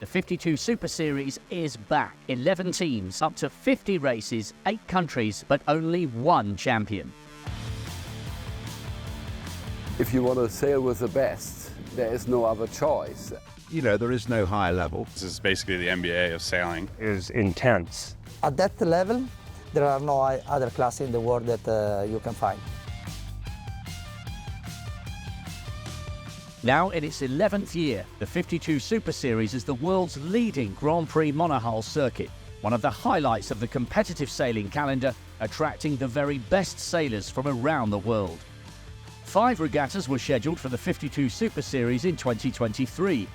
The 52 Super Series is back. 11 teams, up to 50 races, 8 countries, but only one champion. If you want to sail with the best, there is no other choice. You know, there is no high level. This is basically the NBA of sailing. It is intense. At that level, there are no other class in the world that you can find. Now in its 11th year, the 52 Super Series is the world's leading Grand Prix Monohull circuit, one of the highlights of the competitive sailing calendar, attracting the very best sailors from around the world. 5 regattas were scheduled for the 52 Super Series in 2023,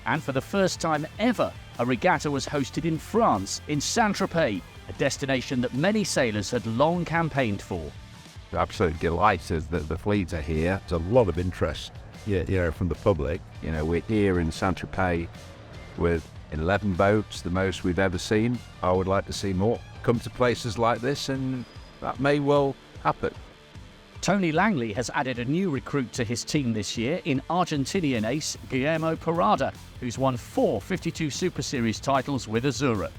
and for the first time ever, a regatta was hosted in France, in Saint-Tropez, a destination that many sailors had long campaigned for. We're absolutely delighted that the fleets are here. There's a lot of interest, you know, from the public. You know, we're here in Saint-Tropez with 11 boats, the most we've ever seen. I would like to see more come to places like this, and that may well happen. Tony Langley has added a new recruit to his team this year in Argentinian ace Guillermo Parada, who's won 4 52 Super Series titles with Azura.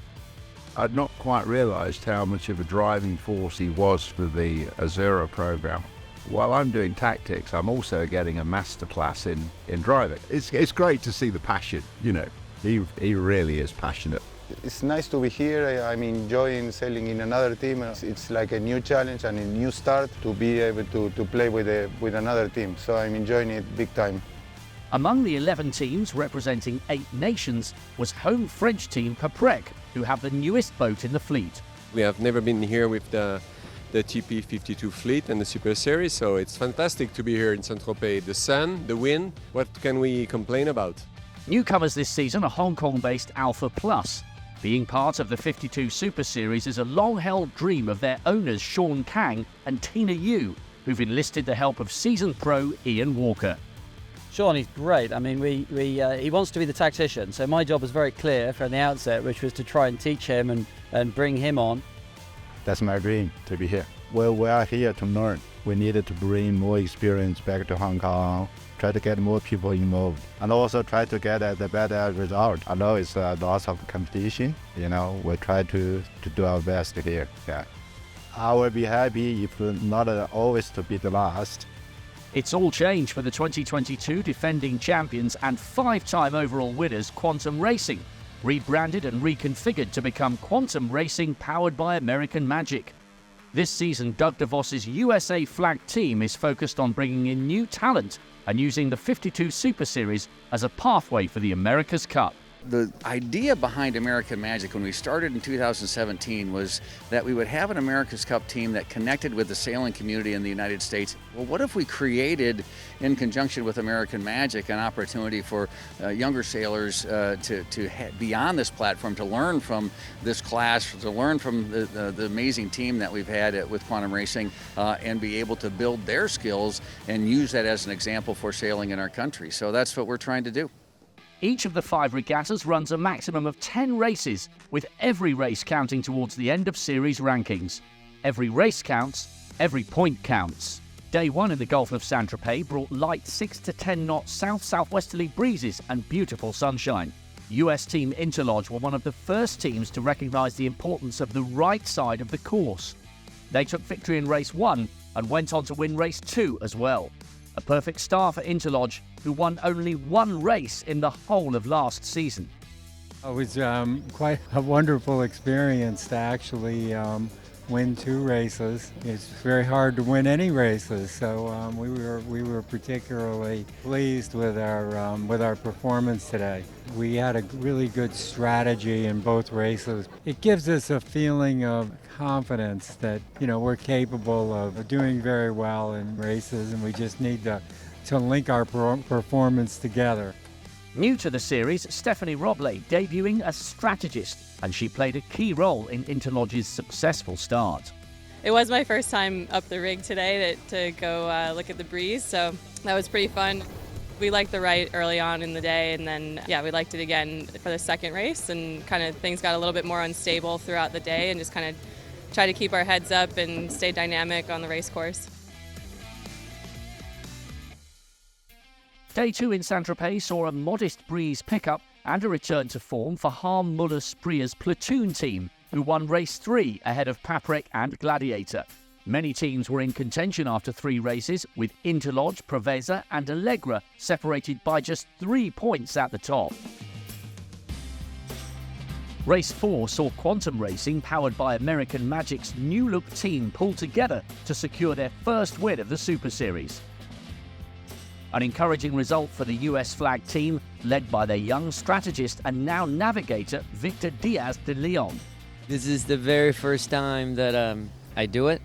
I'd not quite realised how much of a driving force he was for the Azura program. While I'm doing tactics, I'm also getting a masterclass in driving. It's great to see the passion, you know. He really is passionate. It's nice to be here. I'm enjoying sailing in another team. It's like a new challenge and a new start to be able to play with another team. So I'm enjoying it big time. Among the 11 teams representing 8 nations was home French team Paprec, who have the newest boat in the fleet. We have never been here with the TP52 fleet and the Super Series, so it's fantastic to be here in Saint-Tropez. The sun, the wind, what can we complain about? Newcomers this season are Hong Kong-based Alpha Plus. Being part of the 52 Super Series is a long-held dream of their owners Sean Kang and Tina Yu, who've enlisted the help of seasoned pro Ian Walker. Sean, he's great. I mean, he wants to be the tactician, so my job was very clear from the outset, which was to try and teach him and bring him on. That's my dream, to be here. Well, we are here to learn. We needed to bring more experience back to Hong Kong, try to get more people involved, and also try to get the better result. I know it's lots of competition, you know, we try to do our best here. Yeah. I will be happy if not always to be the last. It's all changed for the 2022 defending champions and 5-time overall winners Quantum Racing, rebranded and reconfigured to become Quantum Racing powered by American Magic. This season, Doug DeVos's USA flagged team is focused on bringing in new talent and using the 52 Super Series as a pathway for the America's Cup. The idea behind American Magic when we started in 2017 was that we would have an America's Cup team that connected with the sailing community in the United States. Well, what if we created, in conjunction with American Magic, an opportunity for younger sailors to be on this platform, to learn from this class, to learn from the amazing team that we've had with Quantum Racing, and be able to build their skills and use that as an example for sailing in our country. So that's what we're trying to do. Each of the 5 regattas runs a maximum of 10 races, with every race counting towards the end of series rankings. Every race counts, every point counts. Day 1 in the Gulf of Saint-Tropez brought light 6 to 10 knot south-southwesterly breezes and beautiful sunshine. US team Interlodge were one of the first teams to recognise the importance of the right side of the course. They took victory in race 1 and went on to win race 2 as well. A perfect start for Interlodge, who won only 1 race in the whole of last season. It was quite a wonderful experience to actually win 2 races. It's very hard to win any races, so we were particularly pleased with our performance today. We had a really good strategy in both races. It gives us a feeling of confidence that, you know, we're capable of doing very well in races, and we just need to link our performance together. New to the series, Stephanie Robley debuting as strategist, and she played a key role in Interlodge's successful start. It was my first time up the rig today to go look at the breeze, so that was pretty fun. We liked the right early on in the day, and then we liked it again for the second race, and kind of things got a little bit more unstable throughout the day, and just kind of try to keep our heads up and stay dynamic on the race course. Day 2 in Saint-Tropez saw a modest breeze pickup and a return to form for Harm Muller-Spree's platoon team, who won race 3 ahead of Paprec and Gladiator. Many teams were in contention after 3 races, with Interlodge, Preveza and Allegra separated by just 3 points at the top. Race 4 saw Quantum Racing, powered by American Magic's new-look team, pull together to secure their first win of the Super Series. An encouraging result for the US flag team, led by their young strategist and now navigator Victor Diaz de Leon. This is the very first time that I do it.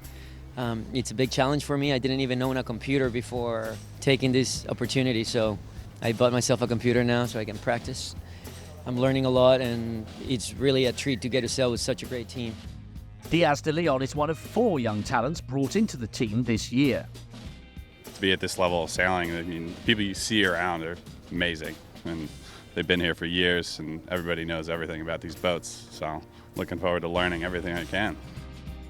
It's a big challenge for me. I didn't even own a computer before taking this opportunity, so I bought myself a computer now so I can practice. I'm learning a lot, and it's really a treat to get to sail with such a great team. Diaz de Leon is one of 4 young talents brought into the team this year. To be at this level of sailing, I mean, people you see around are amazing. And they've been here for years, and everybody knows everything about these boats. So looking forward to learning everything I can.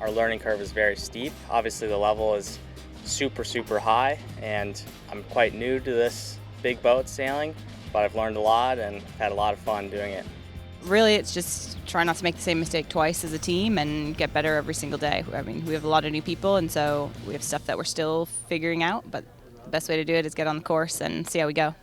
Our learning curve is very steep. Obviously the level is super high, and I'm quite new to this big boat sailing, but I've learned a lot and had a lot of fun doing it. Really, it's just try not to make the same mistake twice as a team and get better every single day. I mean, we have a lot of new people, and so we have stuff that we're still figuring out, but the best way to do it is get on the course and see how we go.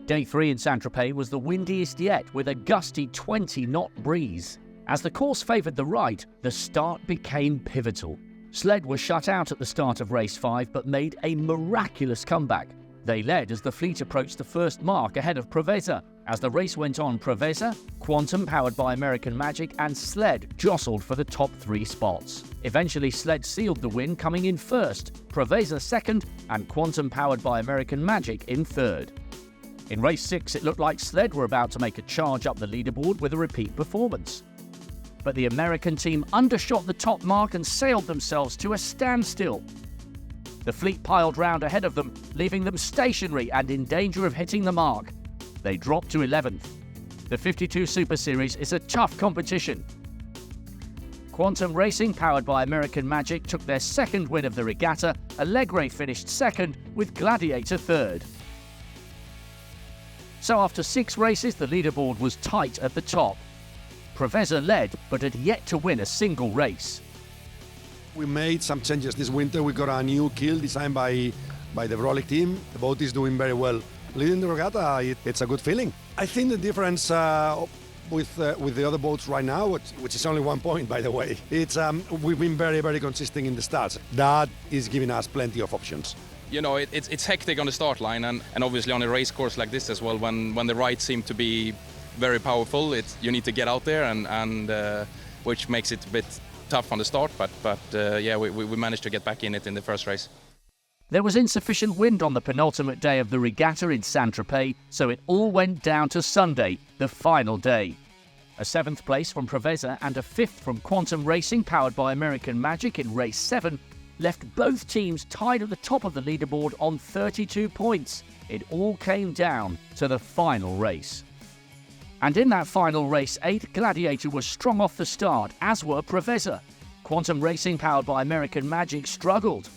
Day 3 in Saint-Tropez was the windiest yet, with a gusty 20-knot breeze. As the course favoured the right, the start became pivotal. Sled was shut out at the start of race 5, but made a miraculous comeback. They led as the fleet approached the first mark ahead of Preveza. As the race went on, Preveza, Quantum, powered by American Magic, and Sled jostled for the top 3 spots. Eventually, Sled sealed the win, coming in first, Preveza second, and Quantum, powered by American Magic, in third. In race 6, it looked like Sled were about to make a charge up the leaderboard with a repeat performance. But the American team undershot the top mark and sailed themselves to a standstill. The fleet piled round ahead of them, leaving them stationary and in danger of hitting the mark. They dropped to 11th. The 52 Super Series is a tough competition. Quantum Racing, powered by American Magic, took their second win of the regatta. Allegra finished second, with Gladiator third. So after 6 races, the leaderboard was tight at the top. Preveza led, but had yet to win a single race. We made some changes this winter. We got a new keel designed by the Brolic team. The boat is doing very well. Leading the regatta, it's a good feeling. I think the difference with the other boats right now, which is only 1 point, by the way, it's we've been very consistent in the starts. That is giving us plenty of options. You know, it's hectic on the start line, and obviously on a race course like this as well, when the rides seem to be very powerful, you need to get out there, and which makes it a bit tough on the start, but yeah, we managed to get back in it in the first race. There was insufficient wind on the penultimate day of the regatta in Saint-Tropez, so it all went down to Sunday, the final day. A 7th place from Preveza and a 5th from Quantum Racing, powered by American Magic, in race 7, left both teams tied at the top of the leaderboard on 32 points. It all came down to the final race. And in that final race 8, Gladiator was strong off the start, as were Preveza. Quantum Racing, powered by American Magic, struggled.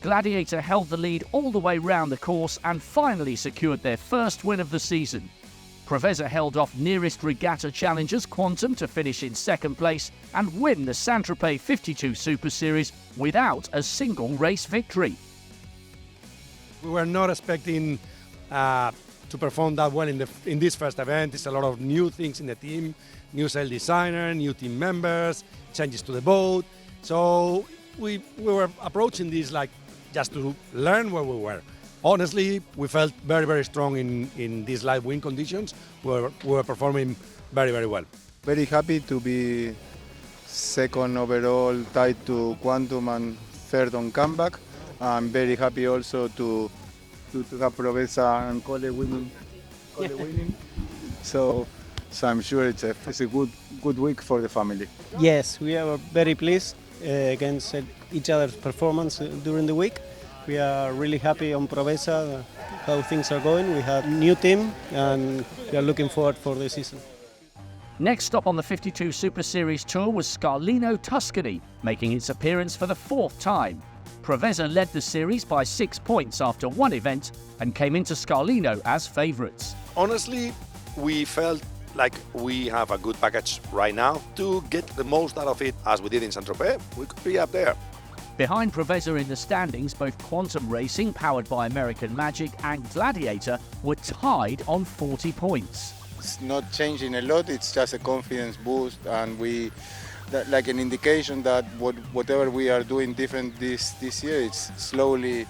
Gladiator held the lead all the way round the course and finally secured their first win of the season. Preveza held off nearest regatta challengers Quantum to finish in 2nd place and win the Saint-Tropez 52 Super Series without a single race victory. We were not expecting to perform that well in this first event. It's a lot of new things in the team, new sail designer, new team members, changes to the boat. So we were approaching this like just to learn where we were. Honestly, we felt very strong in these light wind conditions. We were performing very well. Very happy to be second overall, tied to Quantum, and third on comeback. I'm very happy also to have Preveza and Cole winning. So I'm sure it's a good week for the family. Yes, we are very pleased against each other's performance during the week. We are really happy on Preveza, how things are going. We have a new team and we are looking forward for the season. Next stop on the 52 Super Series Tour was Scarlino, Tuscany, making its appearance for the 4th time. Preveza led the series by 6 points after one event and came into Scarlino as favourites. Honestly, we felt like we have a good package right now to get the most out of it as we did in Saint-Tropez. We could be up there. Behind Preveza in the standings, both Quantum Racing, powered by American Magic, and Gladiator were tied on 40 points. It's not changing a lot, it's just a confidence boost, and like an indication that whatever we are doing different this year, it's slowly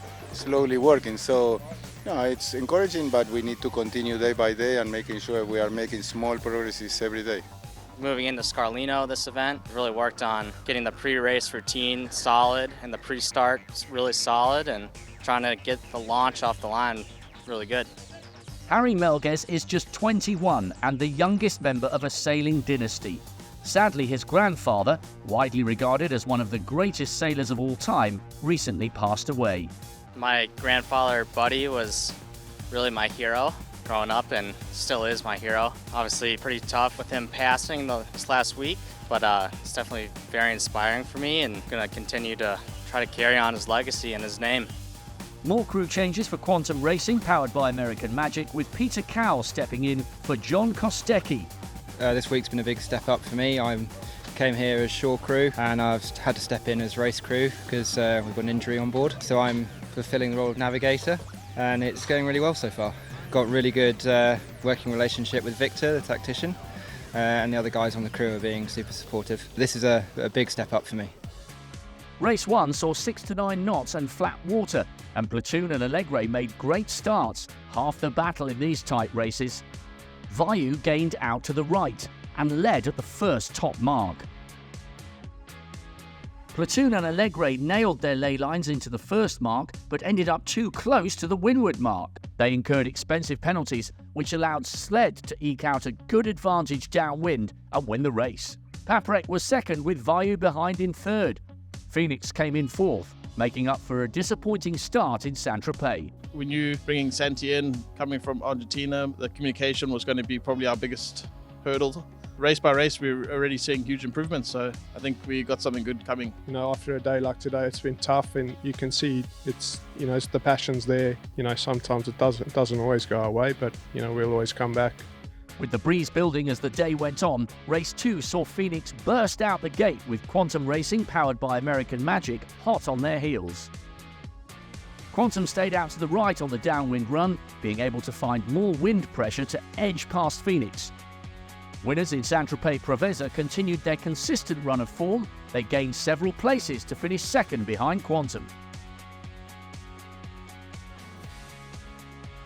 working. So it's encouraging, but we need to continue day by day and making sure we are making small progresses every day. Moving into Scarlino, this event really worked on getting the pre-race routine solid and the pre-start really solid, and trying to get the launch off the line really good. Harry Melges is just 21 and the youngest member of a sailing dynasty. Sadly, his grandfather, widely regarded as one of the greatest sailors of all time, recently passed away. My grandfather, Buddy, was really my hero growing up and still is my hero. Obviously pretty tough with him passing this last week, but it's definitely very inspiring for me, and going to continue to try to carry on his legacy and his name. More crew changes for Quantum Racing, powered by American Magic, with Peter Cowell stepping in for John Kostecki. This week's been a big step up for me. I came here as shore crew and I've had to step in as race crew because we've got an injury on board. So I'm fulfilling the role of navigator, and it's going really well so far. Got really good working relationship with Victor, the tactician, and the other guys on the crew are being super supportive. This is a big step up for me. Race 1 saw 6 to 9 knots and flat water, and Platoon and Allegre made great starts, half the battle in these tight races. Vayu gained out to the right and led at the first top mark. Platoon and Allegre nailed their ley lines into the first mark, but ended up too close to the windward mark. They incurred expensive penalties, which allowed Sled to eke out a good advantage downwind and win the race. Paprec was second, with Vayu behind in third. Phoenix came in fourth, making up for a disappointing start in Saint-Tropez. We knew bringing Santi in, coming from Argentina, the communication was going to be probably our biggest hurdle. Race by race, we're already seeing huge improvements, so I think we got something good coming. After a day like today, it's been tough, and you can see it's the passion's there. Sometimes it doesn't always go our way, but we'll always come back. With the breeze building as the day went on, Race 2 saw Phoenix burst out the gate, with Quantum Racing, powered by American Magic, hot on their heels. Quantum stayed out to the right on the downwind run, being able to find more wind pressure to edge past Phoenix. Winners in Saint-Tropez Preveza continued their consistent run of form. They gained several places to finish second behind Quantum.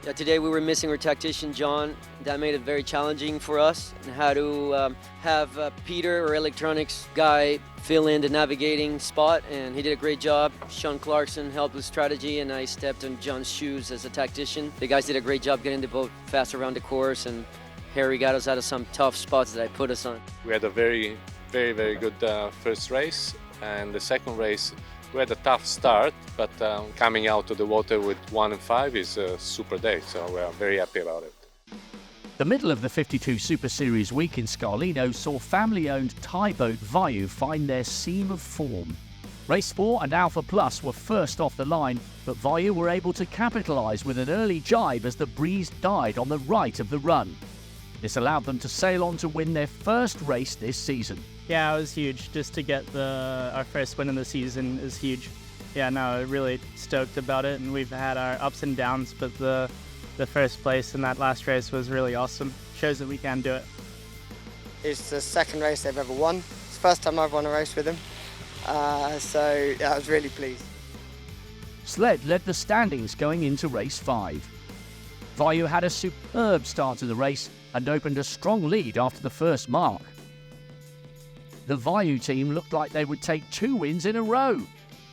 Yeah, today we were missing our tactician, John. That made it very challenging for us, and how to have Peter, our electronics guy, fill in the navigating spot, and he did a great job. Sean Clarkson helped with strategy, and I stepped in John's shoes as a tactician. The guys did a great job getting the boat fast around the course, and Harry got us out of some tough spots that I put us on. We had a very, very, very good first race, and the second race we had a tough start, but coming out to the water with 1 and 5 is a super day, so we are very happy about it. The middle of the 52 Super Series week in Scarlino saw family-owned Thai boat Vayu find their seam of form. Race 4 and Alpha Plus were first off the line, but Vayu were able to capitalise with an early jibe as the breeze died on the right of the run. This allowed them to sail on to win their first race this season. Yeah, it was huge. Just to get our first win of the season is huge. Yeah, no, really stoked about it, and we've had our ups and downs, but the first place in that last race was really awesome. Shows that we can do it. It's the second race they've ever won. It's the first time I've won a race with them, so yeah, I was really pleased. Sled led the standings going into race 5. Vayu had a superb start to the race and opened a strong lead after the first mark. The Vayu team looked like they would take 2 wins in a row.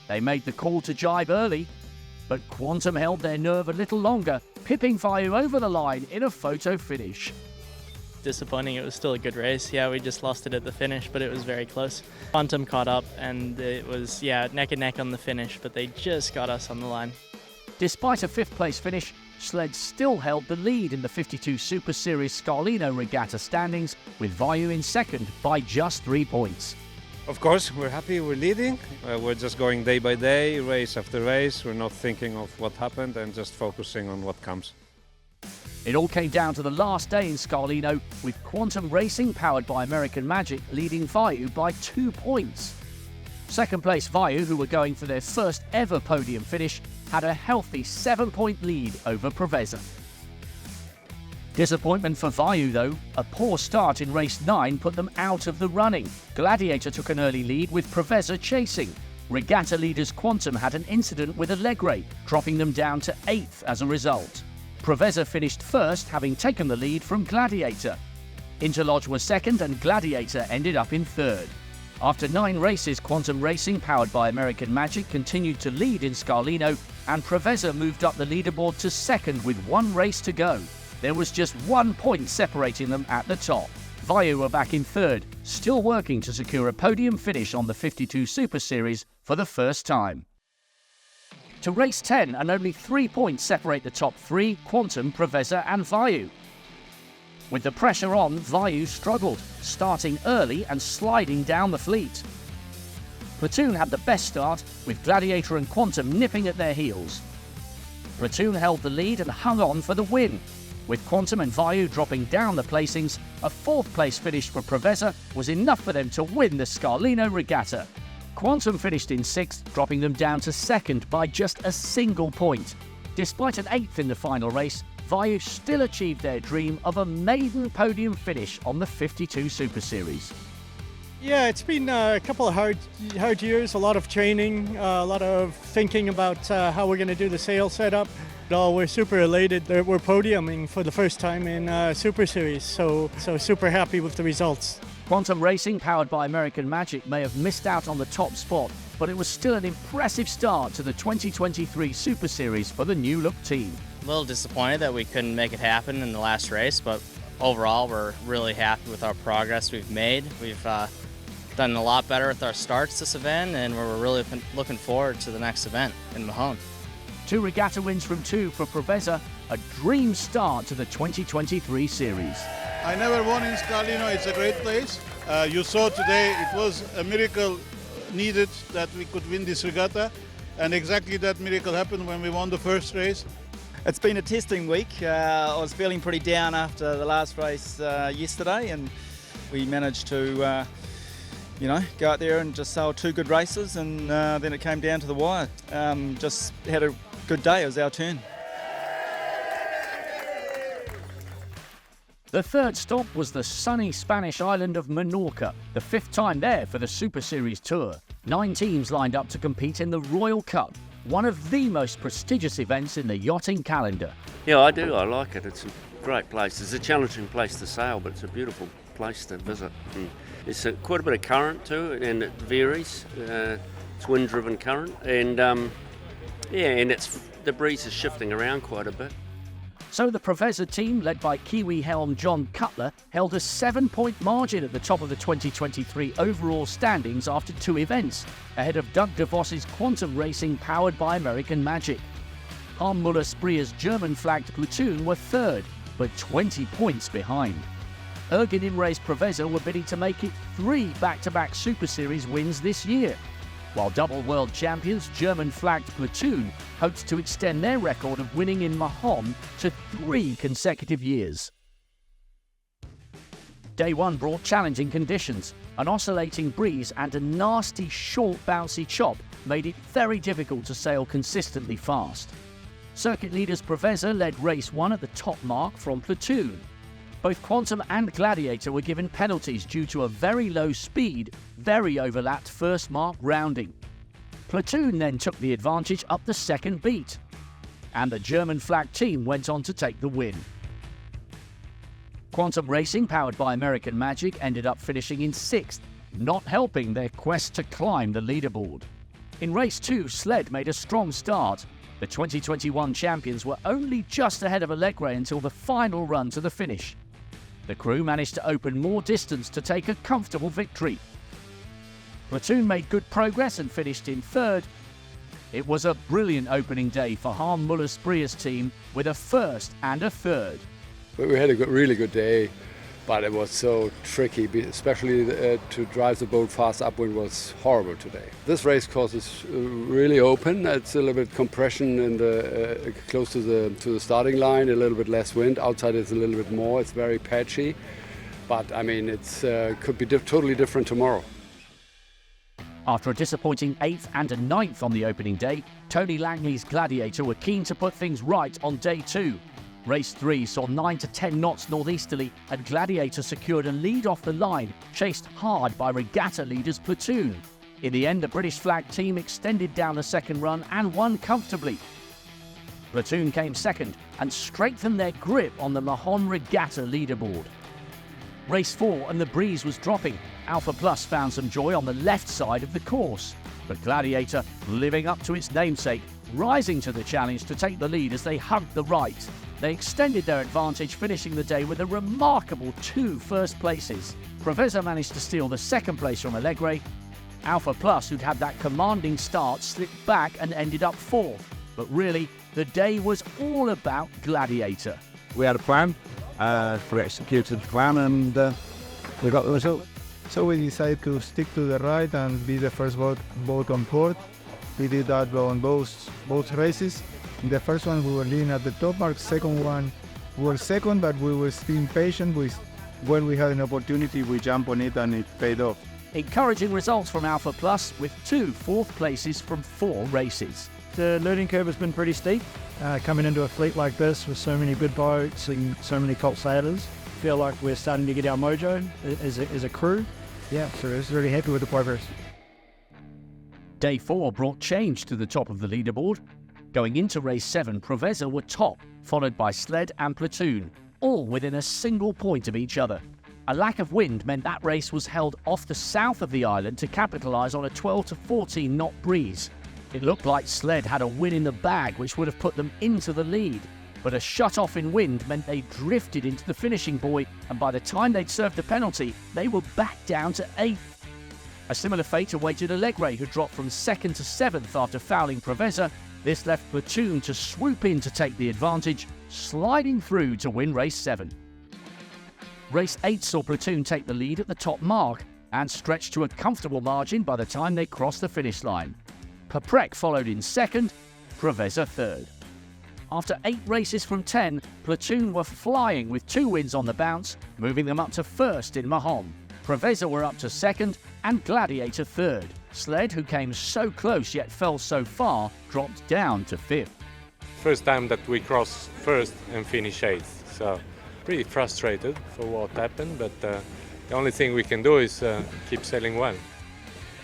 They made the call to jibe early, but Quantum held their nerve a little longer, pipping Vayu over the line in a photo finish. Disappointing, it was still a good race. Yeah, we just lost it at the finish, but it was very close. Quantum caught up, and it was, neck and neck on the finish, but they just got us on the line. Despite a 5th place finish, Sled still held the lead in the 52 Super Series Scarlino Regatta standings, with Vayu in second by just 3 points. Of course, we're happy we're leading. We're just going day by day, race after race. We're not thinking of what happened and just focusing on what comes. It all came down to the last day in Scarlino, with Quantum Racing, powered by American Magic, leading Vayu by 2 points. Second place Vayu, who were going for their first ever podium finish, had a healthy 7-point lead over Preveza. Disappointment for Vayu though, a poor start in race 9 put them out of the running. Gladiator took an early lead with Preveza chasing. Regatta leaders Quantum had an incident with Allegre, dropping them down to 8th as a result. Preveza finished first, having taken the lead from Gladiator. Interlodge was second and Gladiator ended up in third. After 9 races, Quantum Racing, powered by American Magic, continued to lead in Scarlino, and Preveza moved up the leaderboard to second with 1 race to go. There was just 1 point separating them at the top. Vayu were back in third, still working to secure a podium finish on the 52 Super Series for the first time. To race 10, and only 3 points separate the top 3, Quantum, Preveza and Vayu. With the pressure on, Vayu struggled, starting early and sliding down the fleet. Platoon had the best start, with Gladiator and Quantum nipping at their heels. Platoon held the lead and hung on for the win. With Quantum and Vayu dropping down the placings, a 4th place finish for Preveza was enough for them to win the Scarlino Regatta. Quantum finished in 6th, dropping them down to 2nd by just a single point. Despite an 8th in the final race, Vayu still achieved their dream of a maiden podium finish on the 52 Super Series. Yeah, it's been a couple of hard years, a lot of training, a lot of thinking about how we're going to do the sail setup. We're super elated that we're podiuming for the first time in Super Series, so super happy with the results. Quantum Racing, powered by American Magic, may have missed out on the top spot, but it was still an impressive start to the 2023 Super Series for the new look team. A little disappointed that we couldn't make it happen in the last race, but overall we're really happy with our progress we've made. We've done a lot better with our starts this event, and we're really looking forward to the next event in Monohull. 2 regatta wins from 2 for Preveza, a dream start to the 2023 series. I never won in Scarlino, it's a great place. You saw today it was a miracle needed that we could win this regatta, and exactly that miracle happened when we won the first race. It's been a testing week. I was feeling pretty down after the last race yesterday, and we managed to go out there and just sail 2 good races, and then it came down to the wire. Just had a good day, it was our turn. The third stop was the sunny Spanish island of Menorca, the 5th time there for the Super Series Tour. 9 teams lined up to compete in the Royal Cup, one of the most prestigious events in the yachting calendar. Yeah, I do. I like it. It's a great place. It's a challenging place to sail, but it's a beautiful place to visit. There's quite a bit of current to it, and it varies. It's wind-driven current, and and the breeze is shifting around quite a bit. So the Preveza team, led by Kiwi helm John Cutler, held a 7-point margin at the top of the 2023 overall standings after 2 events, ahead of Doug DeVos's Quantum Racing, powered by American Magic. Harm Müller-Sprier's German-flagged Platoon were 3rd, but 20 points behind. Ergin Imre's Preveza were bidding to make it 3 back-to-back Super Series wins this year, while double world champions German-flagged Platoon hoped to extend their record of winning in Monohull to 3 consecutive years. Day 1 brought challenging conditions. An oscillating breeze and a nasty, short, bouncy chop made it very difficult to sail consistently fast. Circuit leaders Preveza led race 1 at the top mark from Platoon. Both Quantum and Gladiator were given penalties due to a very low speed, very overlapped first mark rounding. Platoon then took the advantage up the second beat, and the German flag team went on to take the win. Quantum Racing, powered by American Magic, ended up finishing in 6th, not helping their quest to climb the leaderboard. In race 2, Sled made a strong start. The 2021 champions were only just ahead of Allegre until the final run to the finish. The crew managed to open more distance to take a comfortable victory. Platoon made good progress and finished in 3rd. It was a brilliant opening day for Harm Müller-Sprier's team with a 1st and a 3rd. We had a really good day. but it was so tricky, especially to drive the boat fast upwind was horrible today. This race course is really open. It's a little bit compression in the close to the starting line, a little bit less wind. Outside it's a little bit more. It's very patchy, but I mean it's could be totally different tomorrow. After a disappointing 8th and a 9th on the opening day, Tony Langley's Gladiator were keen to put things right on day 2. Race 3 saw 9 to 10 knots northeasterly and Gladiator secured a lead off the line, chased hard by Regatta leaders Platoon. In the end, the British flag team extended down the second run and won comfortably. Platoon came second and strengthened their grip on the Monohull Regatta leaderboard. Race 4 and the breeze was dropping. Alpha Plus found some joy on the left side of the course, but Gladiator, living up to its namesake, rising to the challenge to take the lead as they hugged the right. They extended their advantage, finishing the day with a remarkable 2 first places. Preveza managed to steal the second place from Allegre. Alpha Plus, who'd had that commanding start, slipped back and ended up 4th. But really, the day was all about Gladiator. We had a plan, we executed the plan, and we got the result. So we decided to stick to the right and be the first boat on port. We did that on both races. In the first one we were leading at the top mark, second one we were second, but we were being patient. When we had an opportunity we jumped on it and it paid off. Encouraging results from Alpha Plus with 2 4th places from 4 races. The learning curve has been pretty steep. Coming into a fleet like this with so many good boats and so many cult sailors, feel like we're starting to get our mojo as a crew. Yeah, so I was really happy with the progress. Day 4 brought change to the top of the leaderboard. Going into race 7, Preveza were top, followed by Sled and Platoon, all within a single point of each other. A lack of wind meant that race was held off the south of the island to capitalise on a 12 to 14 knot breeze. It looked like Sled had a win in the bag which would have put them into the lead, but a shut-off in wind meant they drifted into the finishing buoy, and by the time they'd served the penalty, they were back down to 8th. A similar fate awaited Allegre, who dropped from 2nd to 7th after fouling Preveza. This left Platoon to swoop in to take the advantage, sliding through to win race 7. Race 8 saw Platoon take the lead at the top mark and stretch to a comfortable margin by the time they crossed the finish line. Paprec followed in 2nd, Preveza 3rd. After 8 races from 10, Platoon were flying with 2 wins on the bounce, moving them up to 1st in Monohull. Preveza were up to 2nd and Gladiator 3rd. Sled, who came so close yet fell so far, dropped down to 5th. First time that we cross 1st and finish 8th, so pretty frustrated for what happened, but the only thing we can do is keep sailing well.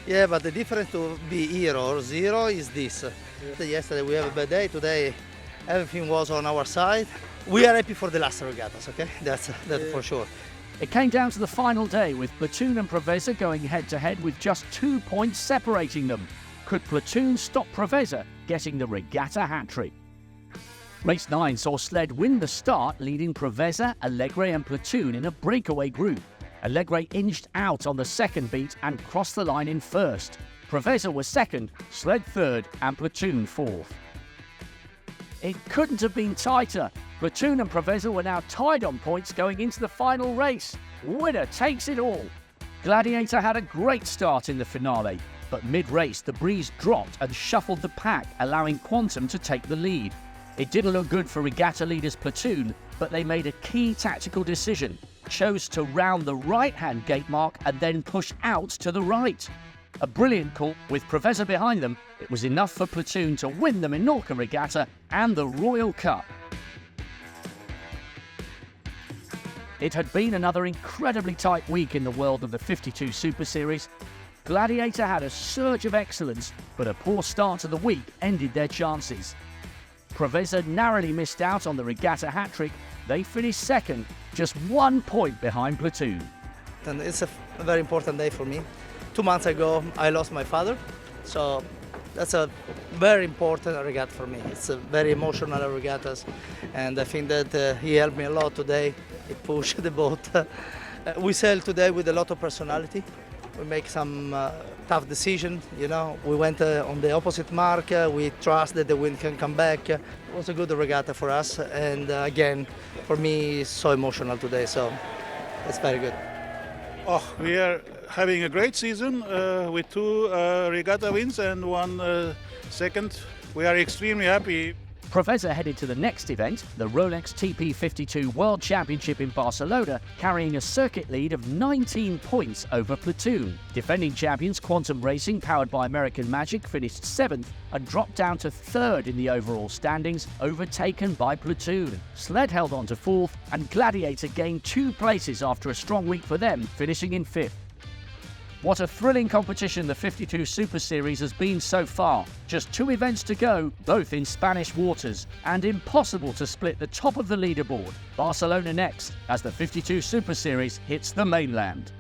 Yeah, but the difference to be here or 0 is this. Yesterday we have a bad day, today everything was on our side. We are happy for the last regattas, okay? That's for sure. It came down to the final day with Platoon and Preveza going head-to-head with just 2 points separating them. Could Platoon stop Preveza getting the regatta hat-trick? Race 9 saw Sled win the start, leading Preveza, Allegre and Platoon in a breakaway group. Allegre inched out on the second beat and crossed the line in 1st. Preveza was 2nd, Sled 3rd and Platoon 4th. It couldn't have been tighter. Platoon and Preveza were now tied on points going into the final race. Winner takes it all. Gladiator had a great start in the finale, but mid-race the breeze dropped and shuffled the pack, allowing Quantum to take the lead. It didn't look good for regatta leaders Platoon, but they made a key tactical decision, chose to round the right-hand gate mark and then push out to the right. A brilliant call. With Preveza behind them, it was enough for Platoon to win the Minorca Regatta and the Royal Cup. It had been another incredibly tight week in the world of the 52 Super Series. Gladiator had a surge of excellence, but a poor start to the week ended their chances. Preveza narrowly missed out on the regatta hat-trick. They finished 2nd, just 1 point behind Platoon. And it's a very important day for me. 2 months ago, I lost my father, so that's a very important regatta for me. It's a very emotional regattas, and I think that he helped me a lot today. He pushed the boat. We sail today with a lot of personality. We make some tough decisions, you know. We went on the opposite mark. We trust that the wind can come back. It was a good regatta for us, and again, for me, it's so emotional today. So It's very good. Oh, we are having a great season with 2 regatta wins and 1 second. We are extremely happy. Professor headed to the next event, the Rolex TP52 World Championship in Barcelona, carrying a circuit lead of 19 points over Platoon. Defending champions Quantum Racing, powered by American Magic, finished 7th and dropped down to 3rd in the overall standings, overtaken by Platoon. Sled held on to 4th, and Gladiator gained 2 places after a strong week for them, finishing in 5th. What a thrilling competition the 52 Super Series has been so far. Just 2 events to go, both in Spanish waters, and impossible to split the top of the leaderboard. Barcelona next, as the 52 Super Series hits the mainland.